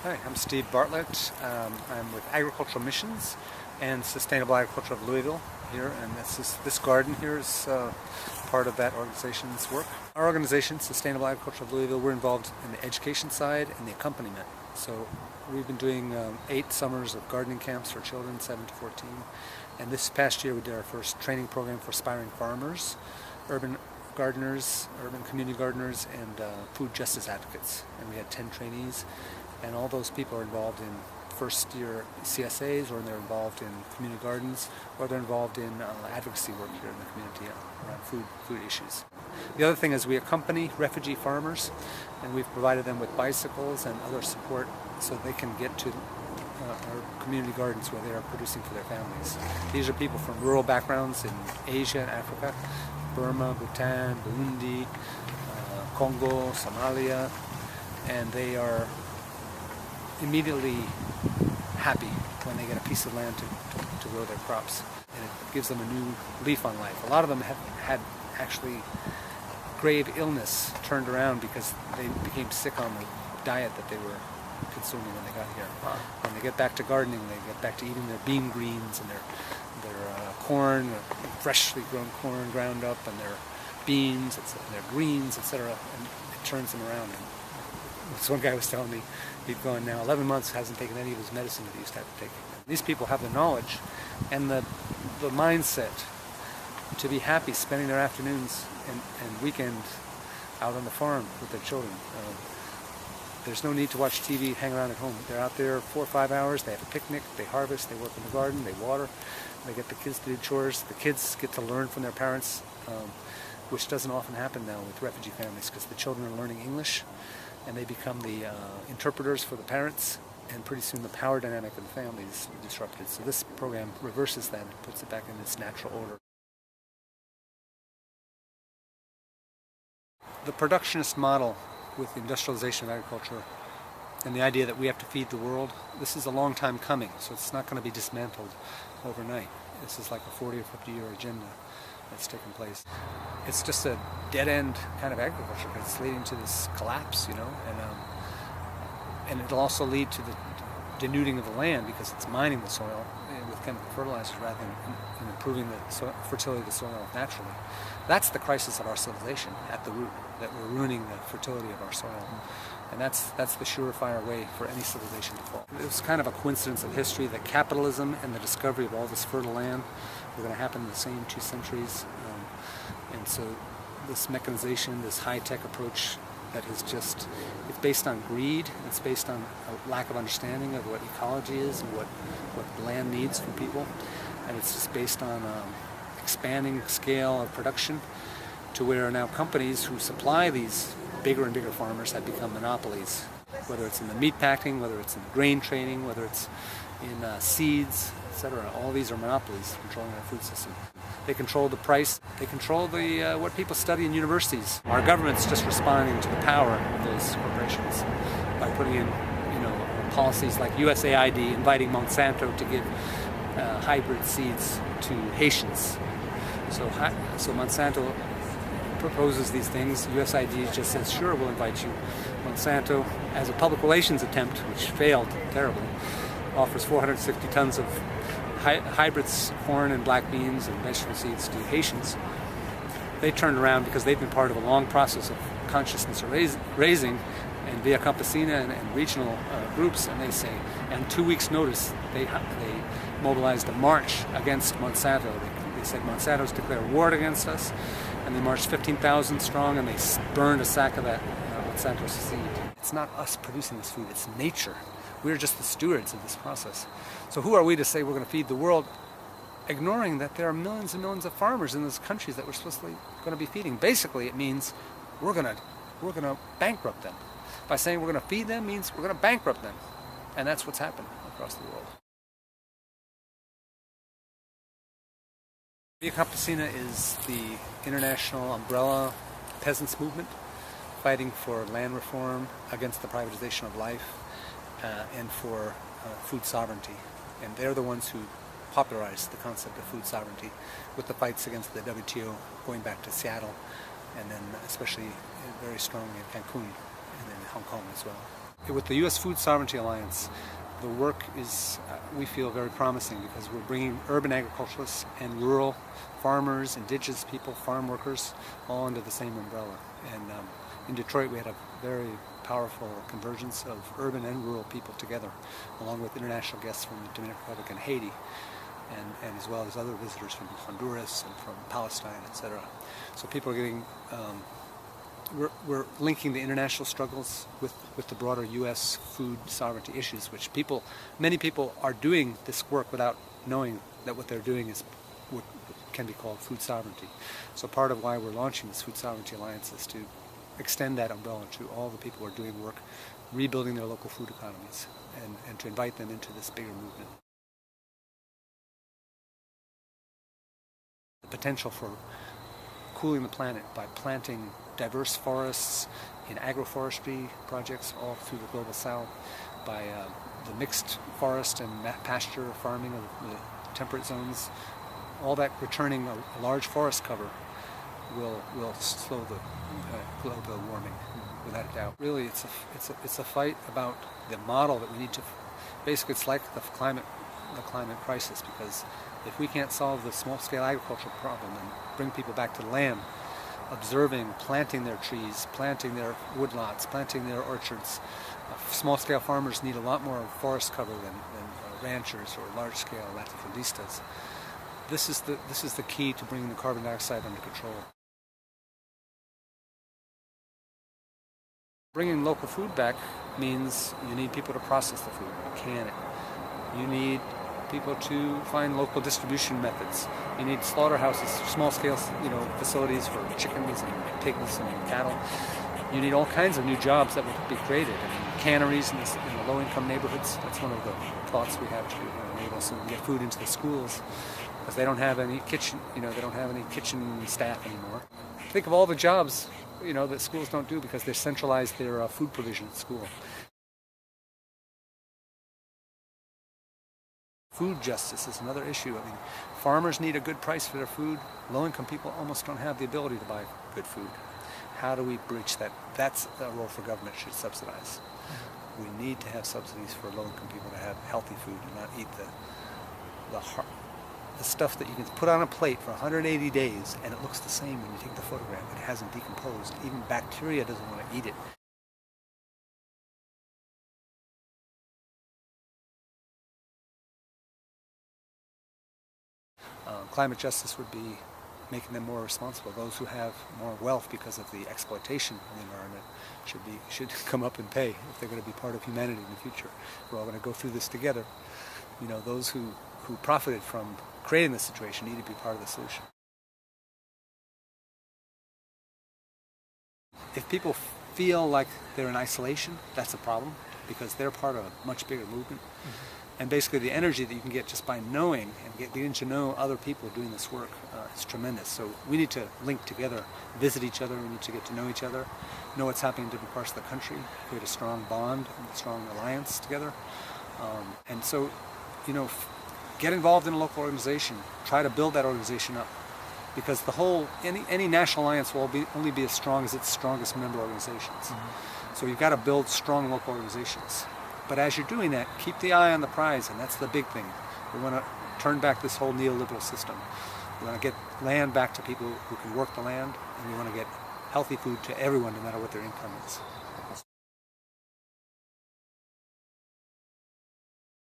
Hi, I'm Steve Bartlett. I'm with Agricultural Missions and Sustainable Agriculture of Louisville here, and this garden here is part of that organization's work. Our organization, Sustainable Agriculture of Louisville, we're involved in the education side and the accompaniment. So we've been doing 8 summers of gardening camps for children 7 to 14, and this past year we did our first training program for aspiring farmers, urban gardeners, urban community gardeners, and food justice advocates, and we had 10 trainees. And all those people are involved in first-year CSAs, or they're involved in community gardens, or they're involved in advocacy work here in the community around food issues. The other thing is we accompany refugee farmers, and we've provided them with bicycles and other support so they can get to our community gardens where they are producing for their families. These are people from rural backgrounds in Asia and Africa, Burma, Bhutan, Burundi, Congo, Somalia, and they are immediately happy when they get a piece of land to grow their crops, and it gives them a new leaf on life. A lot of them have had actually grave illness turned around because they became sick on the diet that they were consuming when they got here. When they get back to gardening, they get back to eating their bean greens and their corn, freshly grown corn ground up, and their beans, and their greens, etc., and it turns them around. And this one guy was telling me he'd gone now 11 months, hasn't taken any of his medicine that he used to have to take. These people have the knowledge and the mindset to be happy spending their afternoons and weekend out on the farm with their children. There's no need to watch TV, hang around at home. They're out there 4 or 5 hours, they have a picnic, they harvest, they work in the garden, they water, they get the kids to do chores. The kids get to learn from their parents, which doesn't often happen now with refugee families, because the children are learning English and they become the interpreters for the parents, and pretty soon the power dynamic of the family is disrupted. So this program reverses that and puts it back in its natural order. The productionist model with industrialization of agriculture and the idea that we have to feed the world, this is a long time coming, so it's not going to be dismantled overnight. This is like a 40 or 50 year agenda that's taken place. It's just a dead-end kind of agriculture, but it's leading to this collapse, and it'll also lead to the denuding of the land because it's mining the soil with chemical fertilizers rather than improving the fertility of the soil naturally. That's the crisis of our civilization at the root, that we're ruining the fertility of our soil. And that's the surefire way for any civilization to fall. It was kind of a coincidence of history that capitalism and the discovery of all this fertile land were going to happen in the same 2 centuries. And so this mechanization, this high-tech approach that is just, it's based on greed, it's based on a lack of understanding of what ecology is and what land needs from people, and it's just based on expanding scale of production to where now companies who supply these bigger and bigger farmers have become monopolies, whether it's in the meat packing, whether it's in grain trading, whether it's in seeds, etc. All these are monopolies controlling our food system. They control the price. They control what people study in universities. Our government's just responding to the power of those corporations by putting in, policies like USAID inviting Monsanto to give hybrid seeds to Haitians. So Monsanto proposes these things. USAID just says, sure, we'll invite you. Monsanto, as a public relations attempt, which failed terribly, offers 460 tons of hybrids, corn and black beans and vegetable seeds to Haitians. They turned around because they've been part of a long process of consciousness raising and via campesina and regional groups, and they say, and 2 weeks' notice, they mobilized a march against Monsanto. They said Monsanto's declared war against us, and they marched 15,000 strong, and they burned a sack of that Monsanto seed. It's not us producing this food, it's nature. We're just the stewards of this process. So who are we to say we're going to feed the world, ignoring that there are millions and millions of farmers in those countries that we're supposedly going to be feeding? Basically, it means we're going to bankrupt them. By saying we're going to feed them means we're going to bankrupt them. And that's what's happened across the world. Via Campesina is the international umbrella peasants movement fighting for land reform, against the privatization of life, and for food sovereignty. And they're the ones who popularized the concept of food sovereignty with the fights against the WTO going back to Seattle, and then especially very strong in Cancun and in Hong Kong as well. With the U.S. Food Sovereignty Alliance, the work is, we feel, very promising because we're bringing urban agriculturalists and rural farmers, indigenous people, farm workers, all under the same umbrella. And in Detroit, we had a very powerful convergence of urban and rural people together, along with international guests from the Dominican Republic and Haiti, and as well as other visitors from Honduras and from Palestine, etc. So people are getting, we're linking the international struggles with the broader U.S. food sovereignty issues, which many people are doing this work without knowing that what they're doing is what can be called food sovereignty. So part of why we're launching this Food Sovereignty Alliance is to extend that umbrella to all the people who are doing work, rebuilding their local food economies, and to invite them into this bigger movement. The potential for cooling the planet by planting diverse forests in agroforestry projects all through the global south, by the mixed forest and pasture farming of the temperate zones, all that returning a large forest cover will slow the global warming, without a doubt. Really, it's a fight about the model that we need to. Basically, it's like the climate crisis, because if we can't solve the small-scale agricultural problem and bring people back to the land, observing, planting their trees, planting their woodlots, planting their orchards, small-scale farmers need a lot more forest cover than ranchers or large-scale latifundistas. This is the key to bringing the carbon dioxide under control. Bringing local food back means you need people to process the food, can it. You need people to find local distribution methods. You need slaughterhouses, small-scale, facilities for chickens and pigs and cattle. You need all kinds of new jobs that will be created. I mean, canneries in the low-income neighborhoods. That's one of the thoughts we have to enable us to get food into the schools, because they don't have any kitchen. They don't have any kitchen staff anymore. Think of all the jobs that schools don't do because they centralize their food provision at school. Food justice is another issue. I mean, farmers need a good price for their food. Low-income people almost don't have the ability to buy good food. How do we bridge that? That's a role for government should subsidize. We need to have subsidies for low-income people to have healthy food and not eat the stuff that you can put on a plate for 180 days and it looks the same when you take the photograph. It hasn't decomposed. Even bacteria doesn't want to eat it. Climate justice would be making them more responsible. Those who have more wealth because of the exploitation of the environment should come up and pay if they're going to be part of humanity in the future. We're all going to go through this together. Those who profited from creating this situation need to be part of the solution. If people feel like they're in isolation, that's a problem, because they're part of a much bigger movement. Mm-hmm. And basically the energy that you can get just by knowing and getting to know other people doing this work is tremendous. So we need to link together, visit each other, we need to get to know each other, know what's happening in different parts of the country, create a strong bond and a strong alliance together. And so, get involved in a local organization, try to build that organization up. Because any national alliance will only be as strong as its strongest member organizations. Mm-hmm. So you've got to build strong local organizations. But as you're doing that, keep the eye on the prize, and that's the big thing. We want to turn back this whole neoliberal system. We want to get land back to people who can work the land, and we want to get healthy food to everyone, no matter what their income is.